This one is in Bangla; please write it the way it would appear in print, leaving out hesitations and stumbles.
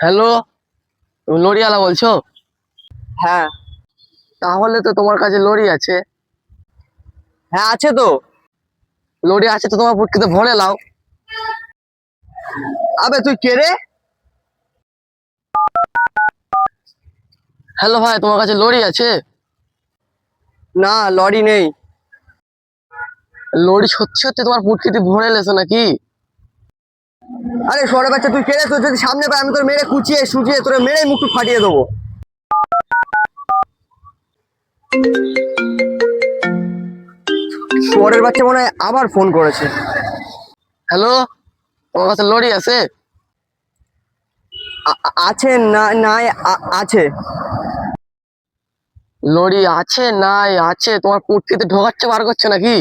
হ্যালো, তুমি লরিওয়ালা বলছো? হ্যাঁ। তাহলে তো তোমার কাছে লরি আছে। হ্যাঁ আছে তো। লরি আছে তো তোমার পুটকিতে ভরে লাও। আবে তুই কে রে? হ্যালো ভাই, তোমার কাছে লরি আছে? না, লরি নেই। লরি সত্যি সত্যি তোমার পুটকিতে ভরে লেছো নাকি? আরে সরে বাচ্চা, তুই কে রে? তুই যদি সামনে পাই আমি তোর মেরে কুচিয়ে সুজিয়ে তোর মেরে মুখ ফাটিয়ে দেবো। শুয়োরের বাচ্চা মনে হয় আবার ফোন করেছে। হ্যালো, তোমার কাছে লরি আছে? আছে না? নাই আছে। লরি আছে নাই আছে, তোমার পুটকিতে ঢোকাচ্ছে বার করছে নাকি?